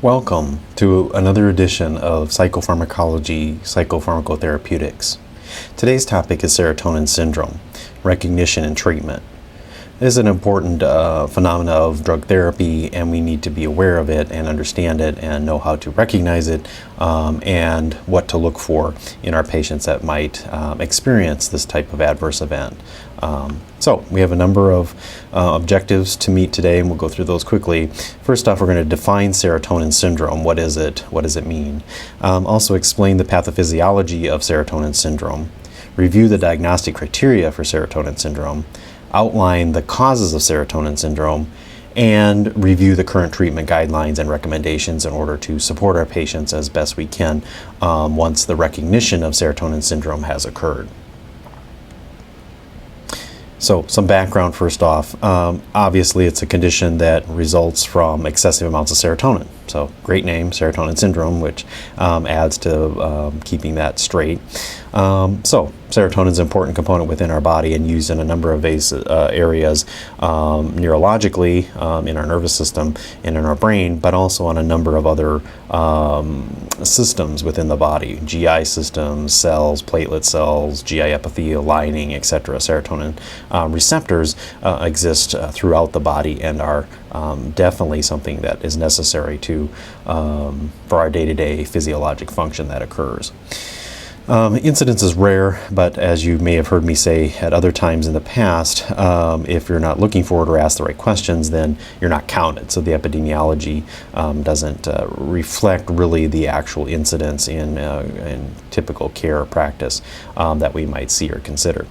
Welcome to another edition of Psychopharmacology, Psychopharmacotherapeutics. Today's topic is serotonin syndrome, recognition and treatment. This is an important phenomena of drug therapy, and we need to be aware of it and understand it and know how to recognize it and what to look for in our patients that might experience this type of adverse event. So we have a number of objectives to meet today, and we'll go through those quickly. First off, we're going to define serotonin syndrome. What is it? What does it mean? Also explain the pathophysiology of serotonin syndrome, review the diagnostic criteria for serotonin syndrome, outline the causes of serotonin syndrome, and review the current treatment guidelines and recommendations in order to support our patients as best we can once the recognition of serotonin syndrome has occurred. So, some background first off. Obviously, it's a condition that results from excessive amounts of serotonin. So, great name, serotonin syndrome, which adds to keeping that straight. So, serotonin is an important component within our body and used in a number of areas neurologically, in our nervous system and in our brain, but also on a number of other systems within the body, GI systems, cells, platelet cells, GI epithelial lining, etc. Serotonin receptors exist throughout the body and are definitely something that is necessary to for our day-to-day physiologic function that occurs. Incidence is rare, but as you may have heard me say at other times in the past, if you're not looking for it or ask the right questions, then you're not counted. So the epidemiology doesn't reflect really the actual incidence in typical care or practice that we might see or consider.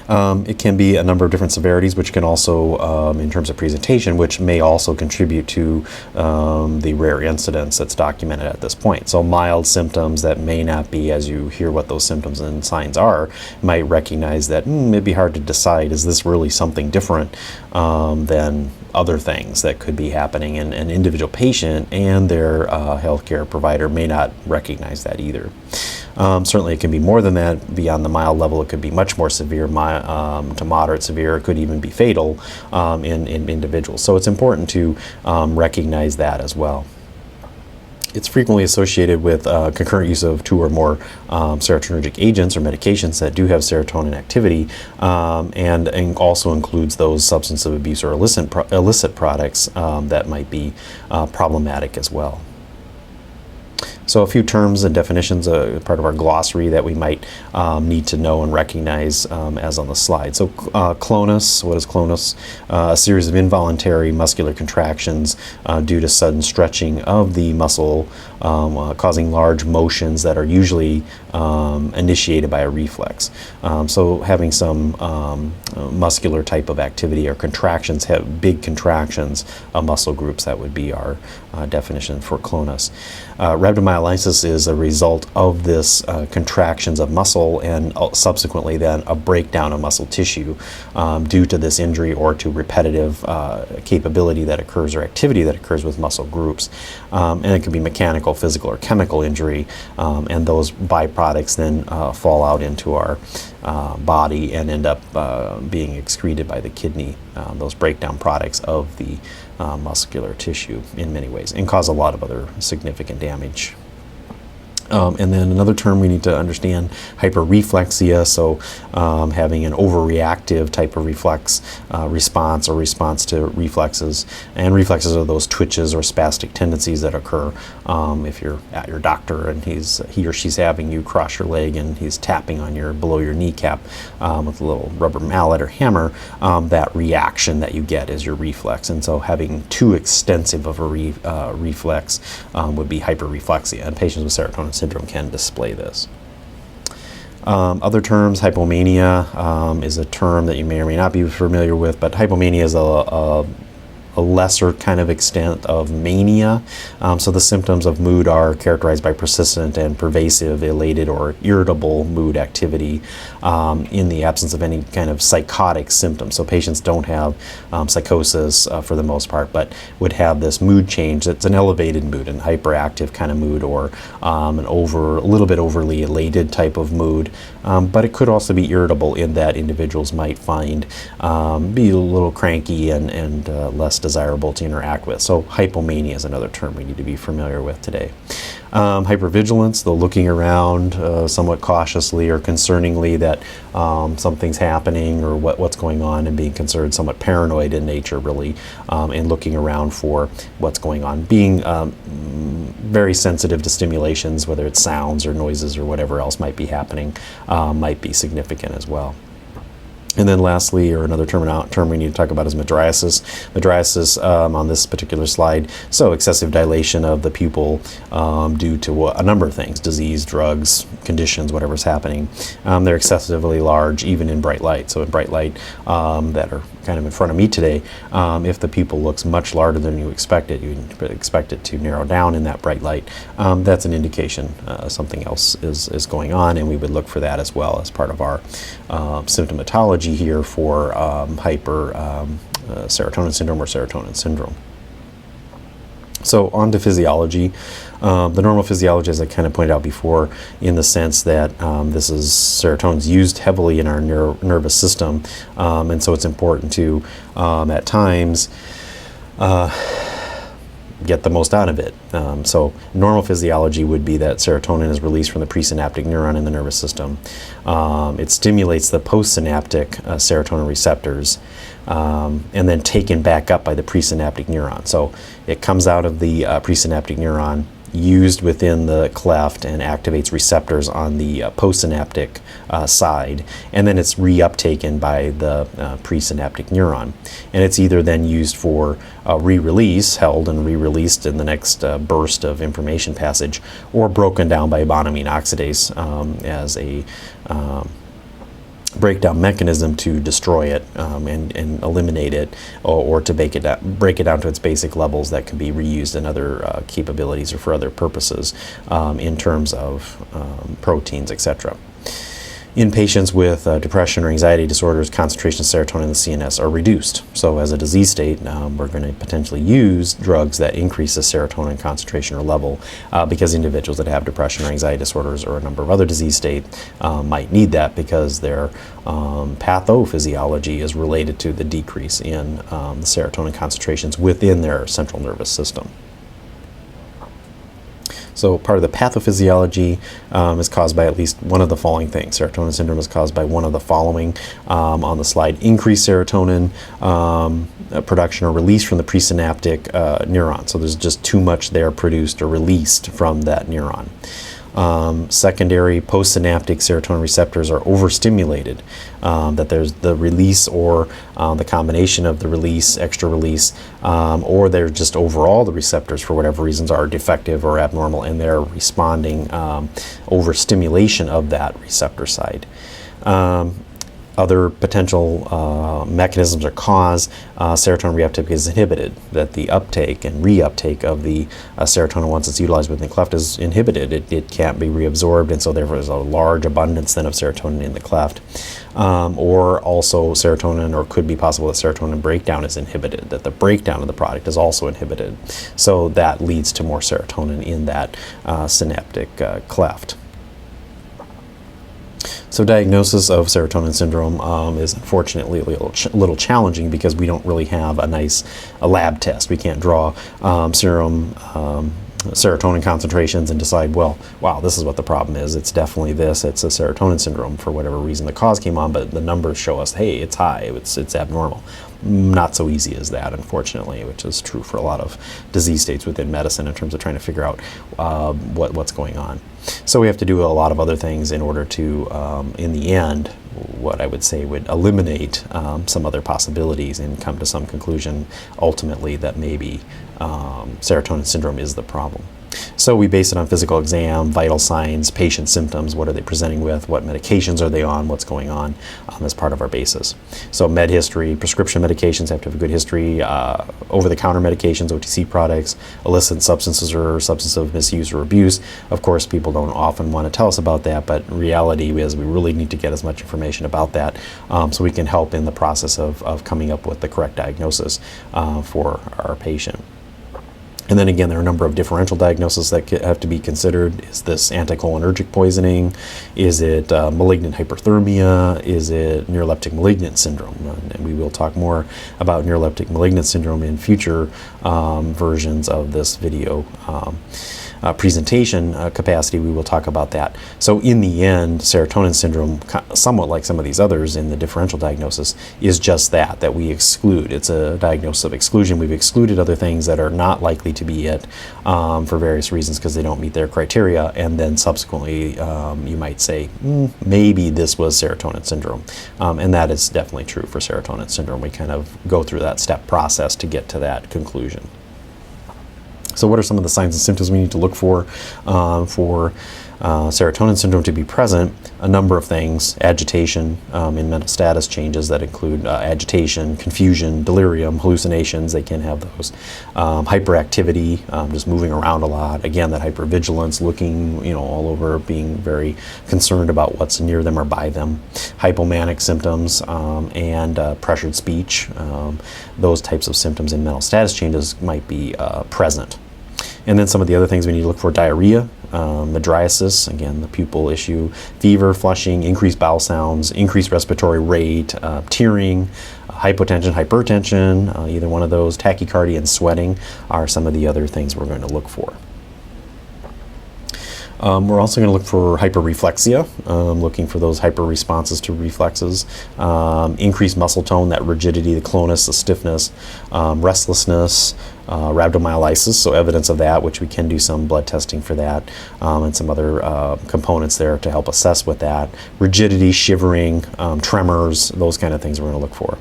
It can be a number of different severities, which can also, in terms of presentation, which may also contribute to the rare incidence that's documented at this point. So mild symptoms that may not be, as you hear what those symptoms and signs are, might recognize that it'd be hard to decide, is this really something different than other things that could be happening, and an individual patient and their healthcare provider may not recognize that either. Certainly it can be more than that. Beyond the mild level, it could be much more severe to moderate severe. It could even be fatal in individuals. So it's important to recognize that as well. It's frequently associated with concurrent use of two or more serotonergic agents or medications that do have serotonin activity, and also includes those substance abuse or illicit products that might be problematic as well. So a few terms and definitions, part of our glossary that we might need to know and recognize as on the slide. So clonus, what is clonus? A series of involuntary muscular contractions due to sudden stretching of the muscle, causing large motions that are usually initiated by a reflex. So having some muscular type of activity or contractions, have big contractions of muscle groups, that would be our definition for clonus. Rhabdomyolysis is a result of this contractions of muscle and subsequently then a breakdown of muscle tissue due to this injury or to repetitive capability that occurs or activity that occurs with muscle groups. And it can be mechanical, physical, or chemical injury, and those byproducts then fall out into our body and end up being excreted by the kidney, those breakdown products of the muscular tissue in many ways, and cause a lot of other significant damage. And then another term we need to understand, hyperreflexia, so having an overreactive type of reflex response or response to reflexes. And reflexes are those twitches or spastic tendencies that occur if you're at your doctor and he or she's having you cross your leg and he's tapping on below your kneecap with a little rubber mallet or hammer. That reaction that you get is your reflex. And so having too extensive of a reflex would be hyperreflexia, and patients with serotonin syndrome can display this. Other terms, hypomania is a term that you may or may not be familiar with, but hypomania is a lesser kind of extent of mania. So the symptoms of mood are characterized by persistent and pervasive, elated or irritable mood activity in the absence of any kind of psychotic symptoms. So patients don't have psychosis for the most part, but would have this mood change that's an elevated mood, an hyperactive kind of mood, or a little bit overly elated type of mood. But it could also be irritable in that individuals might find be a little cranky and less desirable to interact with. So hypomania is another term we need to be familiar with today. Hypervigilance, the looking around somewhat cautiously or concerningly that something's happening or what's going on, and being concerned, somewhat paranoid in nature really, and looking around for what's going on. Being very sensitive to stimulations, whether it's sounds or noises or whatever else might be happening, might be significant as well. And then lastly, or another term we need to talk about, is mydriasis. Mydriasis on this particular slide, so excessive dilation of the pupil due to a number of things, disease, drugs, conditions, whatever's happening. They're excessively large even in bright light. So in bright light that are kind of in front of me today, if the pupil looks much larger than you expected, you expect it to narrow down in that bright light. That's an indication something else is going on, and we would look for that as well as part of our symptomatology here for serotonin syndrome or serotonin syndrome. So on to physiology. The normal physiology, as I kind of pointed out before, in the sense that serotonin's used heavily in our nervous system, and so it's important to, at times, get the most out of it. So normal physiology would be that serotonin is released from the presynaptic neuron in the nervous system. It stimulates the postsynaptic serotonin receptors, and then taken back up by the presynaptic neuron. So it comes out of the presynaptic neuron, used within the cleft, and activates receptors on the postsynaptic side, and then it's reuptaken by the presynaptic neuron, and it's either then used for re-release, held and re-released in the next burst of information passage, or broken down by bonamine oxidase as a breakdown mechanism to destroy it and eliminate it, or to break it down to its basic levels that can be reused in other capabilities or for other purposes in terms of proteins, etc. In patients with depression or anxiety disorders, concentrations of serotonin in the CNS are reduced. So as a disease state, we're going to potentially use drugs that increase the serotonin concentration or level because individuals that have depression or anxiety disorders or a number of other disease states might need that because their pathophysiology is related to the decrease in the serotonin concentrations within their central nervous system. So part of the pathophysiology is caused by at least one of the following things. Serotonin syndrome is caused by one of the following on the slide: increased serotonin production or release from the presynaptic neuron. So there's just too much there produced or released from that neuron. Secondary postsynaptic serotonin receptors are overstimulated, that there's the release or the combination of the release, extra release, or they're just overall the receptors for whatever reasons are defective or abnormal, and they're responding overstimulation of that receptor side. Other potential mechanisms or cause, serotonin reuptake is inhibited, that the uptake and reuptake of the serotonin, once it's utilized within the cleft, is inhibited. It can't be reabsorbed, and so therefore there's a large abundance then of serotonin in the cleft. Or also serotonin, or could be possible that serotonin breakdown is inhibited, that the breakdown of the product is also inhibited. So that leads to more serotonin in that synaptic cleft. So diagnosis of serotonin syndrome is unfortunately a little challenging because we don't really have a nice lab test. We can't draw serum serotonin concentrations and decide, well, wow, this is what the problem is. It's definitely this. It's a serotonin syndrome for whatever reason the cause came on, but the numbers show us, hey, it's high, it's abnormal. Not so easy as that, unfortunately, which is true for a lot of disease states within medicine in terms of trying to figure out what's going on. So we have to do a lot of other things in order to, in the end, what I would say would eliminate some other possibilities and come to some conclusion ultimately that maybe serotonin syndrome is the problem. So we base it on physical exam, vital signs, patient symptoms, what are they presenting with, what medications are they on, what's going on as part of our basis. So med history, prescription medications have to have a good history, over-the-counter medications, OTC products, illicit substances or substance of misuse or abuse. Of course, people don't often want to tell us about that, but reality is we really need to get as much information about that so we can help in the process of coming up with the correct diagnosis for our patient. And then again, there are a number of differential diagnoses that have to be considered. Is this anticholinergic poisoning? Is it malignant hyperthermia? Is it neuroleptic malignant syndrome? And we will talk more about neuroleptic malignant syndrome in future versions of this video presentation capacity. We will talk about that. So in the end, serotonin syndrome, somewhat like some of these others in the differential diagnosis, is just that we exclude. It's a diagnosis of exclusion. We've excluded other things that are not likely to be it for various reasons because they don't meet their criteria, and then subsequently you might say, maybe this was serotonin syndrome. And that is definitely true for serotonin syndrome. We kind of go through that step process to get to that conclusion. So what are some of the signs and symptoms we need to look for serotonin syndrome to be present? A number of things: agitation in mental status changes that include agitation, confusion, delirium, hallucinations. They can have those. Hyperactivity, just moving around a lot. Again, that hypervigilance, looking all over, being very concerned about what's near them or by them. Hypomanic symptoms and pressured speech. Those types of symptoms in mental status changes might be present. And then some of the other things we need to look for: diarrhea, mydriasis, again, the pupil issue, fever, flushing, increased bowel sounds, increased respiratory rate, tearing, hypotension, hypertension, either one of those, tachycardia and sweating are some of the other things we're going to look for. We're also going to look for hyperreflexia, looking for those hyper responses to reflexes, increased muscle tone, that rigidity, the clonus, the stiffness, restlessness, rhabdomyolysis, so evidence of that, which we can do some blood testing for that, and some other components there to help assess with that. Rigidity, shivering, tremors, those kind of things we're going to look for.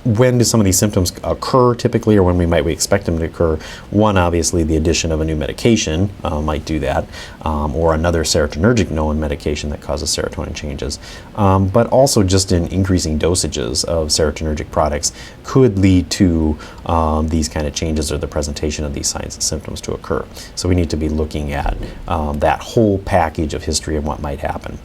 When do some of these symptoms occur typically, or when we expect them to occur? One, obviously, the addition of a new medication might do that, or another serotonergic known medication that causes serotonin changes. But also just in increasing dosages of serotonergic products could lead to these kind of changes or the presentation of these signs and symptoms to occur. So we need to be looking at that whole package of history of what might happen.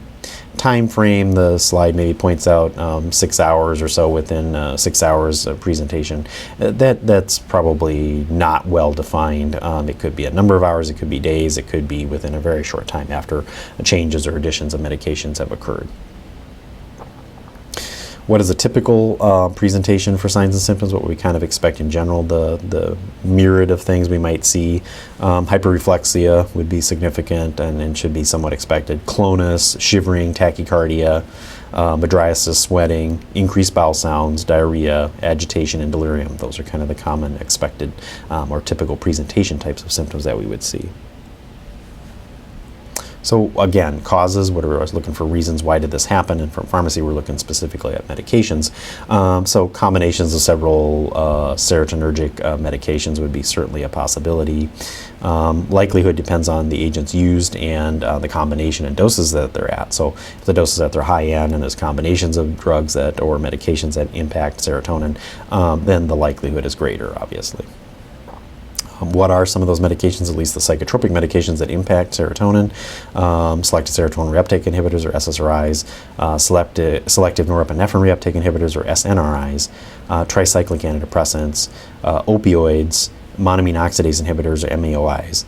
Time frame, the slide maybe points out 6 hours or so within 6 hours of presentation. That's probably not well defined. It could be a number of hours, it could be days, it could be within a very short time after changes or additions of medications have occurred. What is a typical presentation for signs and symptoms? What we kind of expect in general, the myriad of things we might see. Hyperreflexia would be significant and should be somewhat expected. Clonus, shivering, tachycardia, mydriasis, sweating, increased bowel sounds, diarrhea, agitation, and delirium. Those are kind of the common expected or typical presentation types of symptoms that we would see. So again, causes, what are we always looking for reasons, why did this happen? And from pharmacy, we're looking specifically at medications. So combinations of several serotonergic medications would be certainly a possibility. Likelihood depends on the agents used and the combination and doses that they're at. So if the doses that they're high in and there's combinations of drugs that or medications that impact serotonin, then the likelihood is greater, obviously. What are some of those medications, at least the psychotropic medications that impact serotonin? Selective serotonin reuptake inhibitors, or SSRIs, selective norepinephrine reuptake inhibitors, or SNRIs, tricyclic antidepressants, opioids, monoamine oxidase inhibitors, or MAOIs,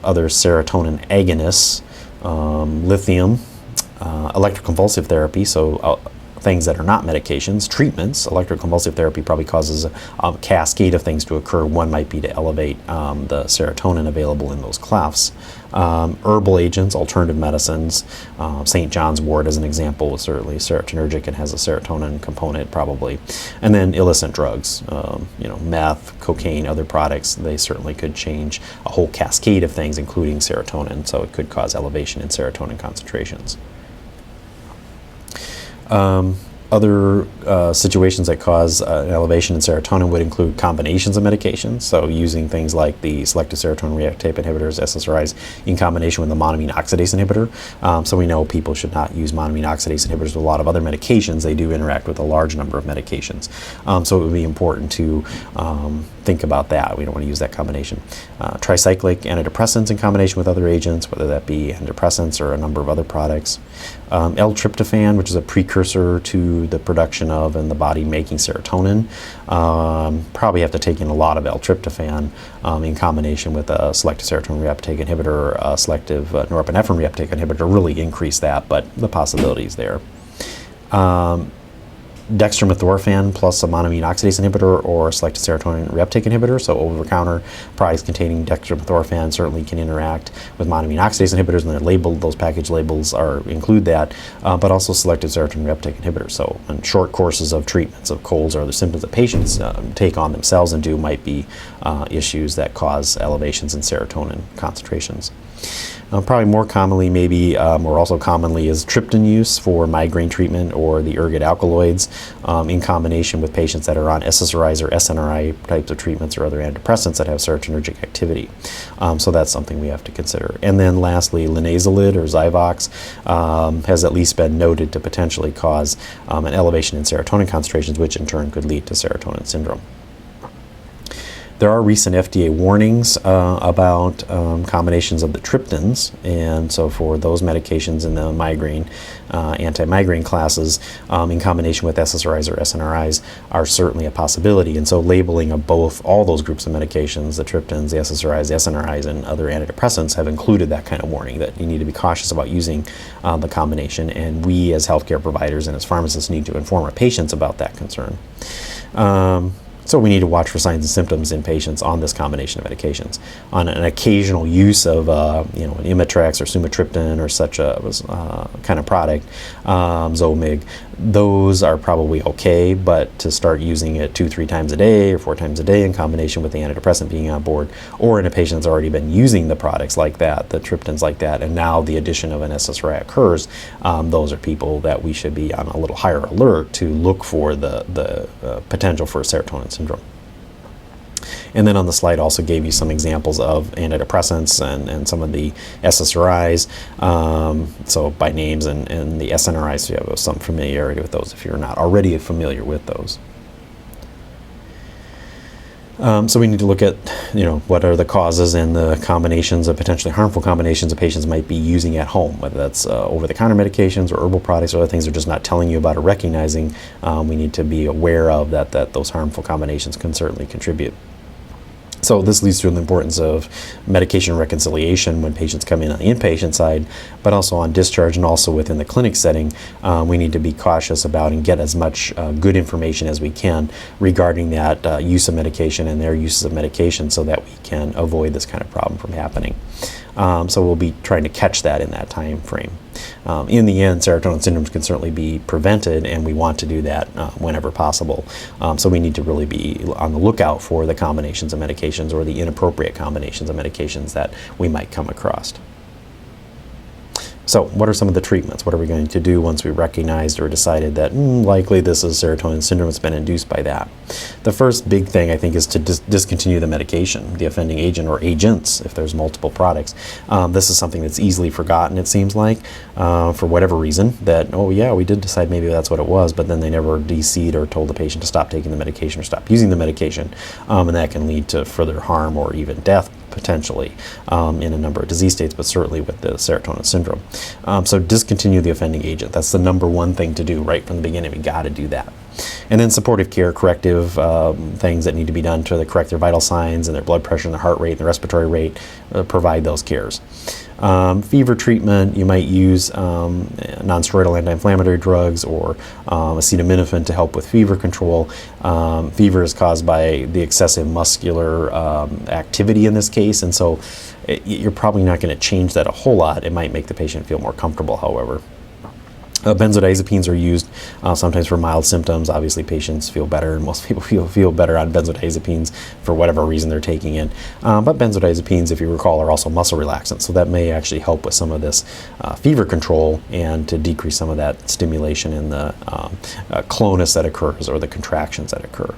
other serotonin agonists, lithium, electroconvulsive therapy, so things that are not medications, treatments. Electroconvulsive therapy probably causes a cascade of things to occur. One might be to elevate the serotonin available in those clefts. Herbal agents, alternative medicines, St. John's wort as an example was certainly serotonergic and has a serotonin component probably. And then illicit drugs, meth, cocaine, other products, they certainly could change a whole cascade of things including serotonin, so it could cause elevation in serotonin concentrations. Other situations that cause an elevation in serotonin would include combinations of medications, so using things like the selective serotonin reuptake inhibitors, SSRIs, in combination with the monoamine oxidase inhibitor. So we know people should not use monoamine oxidase inhibitors with a lot of other medications. They do interact with a large number of medications. So it would be important to think about that. We don't want to use that combination. Tricyclic antidepressants in combination with other agents, whether that be antidepressants or a number of other products. L-tryptophan, which is a precursor to the production of and the body making serotonin. Probably have to take in a lot of L-tryptophan in combination with a selective serotonin reuptake inhibitor or a selective norepinephrine reuptake inhibitor to really increase that, but the possibility is there. Dextromethorphan plus a monoamine oxidase inhibitor or a selective serotonin reuptake inhibitor. So over-the-counter products containing dextromethorphan certainly can interact with monoamine oxidase inhibitors, and they're labeled, those package labels include that, but also selective serotonin reuptake inhibitors. So in short courses of treatments of colds or other symptoms that patients take on themselves and do might be issues that cause elevations in serotonin concentrations. Probably more commonly, maybe or also commonly, is triptan use for migraine treatment or the ergot alkaloids in combination with patients that are on SSRIs or SNRI types of treatments or other antidepressants that have serotonergic activity. So that's something we have to consider. And then lastly, linezolid or Zyvox has at least been noted to potentially cause an elevation in serotonin concentrations, which in turn could lead to serotonin syndrome. There are recent FDA warnings about combinations of the triptans, and so for those medications in the migraine, anti-migraine classes, in combination with SSRIs or SNRIs, are certainly a possibility. And so labeling of all those groups of medications, the triptans, the SSRIs, the SNRIs, and other antidepressants, have included that kind of warning that you need to be cautious about using the combination. And we as healthcare providers and as pharmacists need to inform our patients about that concern. So we need to watch for signs and symptoms in patients on this combination of medications. On an occasional use of an Imitrex or sumatriptan or such a kind of product, Zomig, those are probably okay, but to start using it 2-3 times a day or 4 times a day in combination with the antidepressant being on board, or in a patient that's already been using the products like that, the triptans like that, and now the addition of an SSRI occurs, those are people that we should be on a little higher alert to look for the potential for serotonin syndrome. And then on the slide also gave you some examples of antidepressants and some of the SSRIs, so by names, and the SNRIs, so you have some familiarity with those if you're not already familiar with those. So we need to look at, what are the causes and the combinations of potentially harmful combinations that patients might be using at home, whether that's over-the-counter medications or herbal products or other things they're just not telling you about or recognizing. We need to be aware of that those harmful combinations can certainly contribute. So this leads to the importance of medication reconciliation when patients come in on the inpatient side, but also on discharge and also within the clinic setting. We need to be cautious about and get as much good information as we can regarding that use of medication and their uses of medication so that we can avoid this kind of problem from happening. So we'll be trying to catch that in that time frame. In the end, serotonin syndromes can certainly be prevented, and we want to do that whenever possible. So we need to really be on the lookout for the combinations of medications or the inappropriate combinations of medications that we might come across. So what are some of the treatments? What are we going to do once we recognized or decided that likely this is serotonin syndrome that's been induced by that? The first big thing, I think, is to discontinue the medication, the offending agent or agents, if there's multiple products. This is something that's easily forgotten, it seems like, for whatever reason, that, oh yeah, we did decide maybe that's what it was, but then they never DC'd or told the patient to stop taking the medication or stop using the medication, and that can lead to further harm or even death potentially in a number of disease states, but certainly with the serotonin syndrome. So discontinue the offending agent. That's the number one thing to do right from the beginning. We got to do that. And then supportive care, corrective things that need to be done to correct their vital signs and their blood pressure and their heart rate and their respiratory rate, provide those cares. Fever treatment, you might use non-steroidal anti-inflammatory drugs or acetaminophen to help with fever control. Fever is caused by the excessive muscular activity in this case, and so you're probably not going to change that a whole lot. It might make the patient feel more comfortable, however. Benzodiazepines are used sometimes for mild symptoms. Obviously, patients feel better, and most people feel better on benzodiazepines for whatever reason they're taking it. But benzodiazepines, if you recall, are also muscle relaxants, so that may actually help with some of this fever control and to decrease some of that stimulation in the clonus that occurs or the contractions that occur.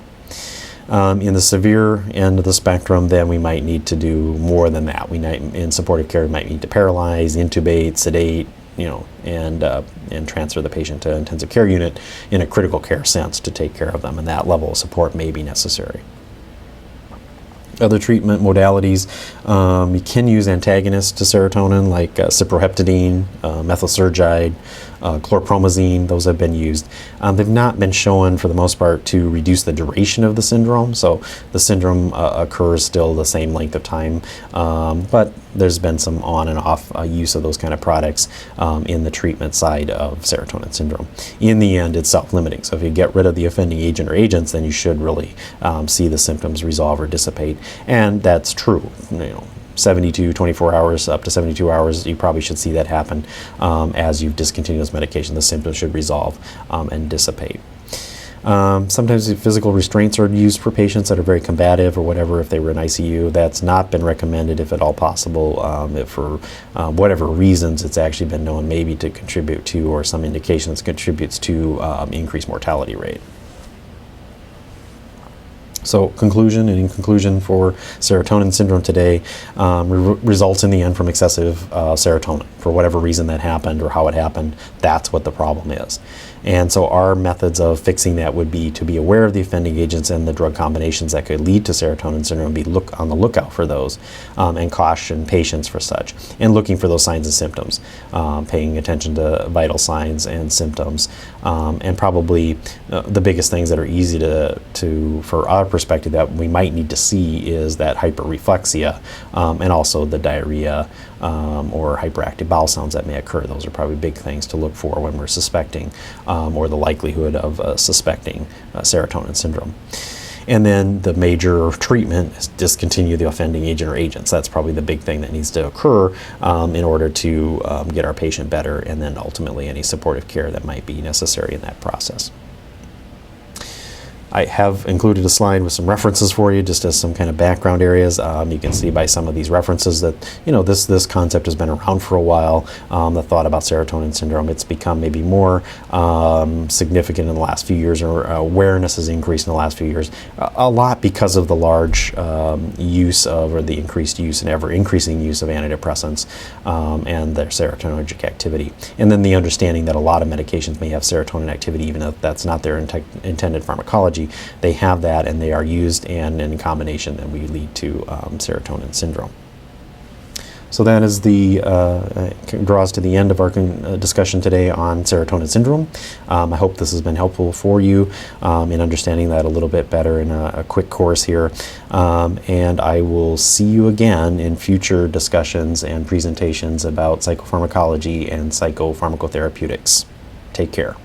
In the severe end of the spectrum, then we might need to do more than that. In supportive care, we might need to paralyze, intubate, sedate, and transfer the patient to an intensive care unit in a critical care sense to take care of them, and that level of support may be necessary. Other treatment modalities, you can use antagonists to serotonin like cyproheptadine, methylsergide, chlorpromazine. Those have been used. They've not been shown, for the most part, to reduce the duration of the syndrome. So the syndrome occurs still the same length of time, but there's been some on and off use of those kind of products in the treatment side of serotonin syndrome. In the end, it's self-limiting. So if you get rid of the offending agent or agents, then you should really see the symptoms resolve or dissipate. And that's true. 24 hours, up to 72 hours, you probably should see that happen as you've discontinued this medication. The symptoms should resolve and dissipate. Sometimes physical restraints are used for patients that are very combative or whatever. If they were in ICU, that's not been recommended if at all possible. If for whatever reasons, it's actually been known maybe to contribute to, or some indications contributes to increased mortality rate. So in conclusion for serotonin syndrome today, results in the end from excessive serotonin. For whatever reason that happened or how it happened, that's what the problem is. And so our methods of fixing that would be to be aware of the offending agents and the drug combinations that could lead to serotonin syndrome, be on the lookout for those, and caution patients for such, and looking for those signs and symptoms, paying attention to vital signs and symptoms, and probably the biggest things that are easy to for our perspective that we might need to see is that hyperreflexia, and also the diarrhea or hyperactive bowel sounds that may occur. Those are probably big things to look for when we're suspecting or the likelihood of suspecting serotonin syndrome. And then the major treatment is discontinue the offending agent or agents. That's probably the big thing that needs to occur in order to get our patient better, and then ultimately any supportive care that might be necessary in that process. I have included a slide with some references for you, just as some kind of background areas. You can see by some of these references that this concept has been around for a while. The thought about serotonin syndrome, it's become maybe more significant in the last few years, or awareness has increased in the last few years. A lot because of the large use of, or the increased use and ever increasing use of antidepressants and their serotonergic activity. And then the understanding that a lot of medications may have serotonin activity, even if that's not their intended pharmacology. They have that, and they are used, and in combination then we lead to serotonin syndrome. So that is draws to the end of our discussion today on serotonin syndrome. I hope this has been helpful for you in understanding that a little bit better in a quick course here. And I will see you again in future discussions and presentations about psychopharmacology and psychopharmacotherapeutics. Take care.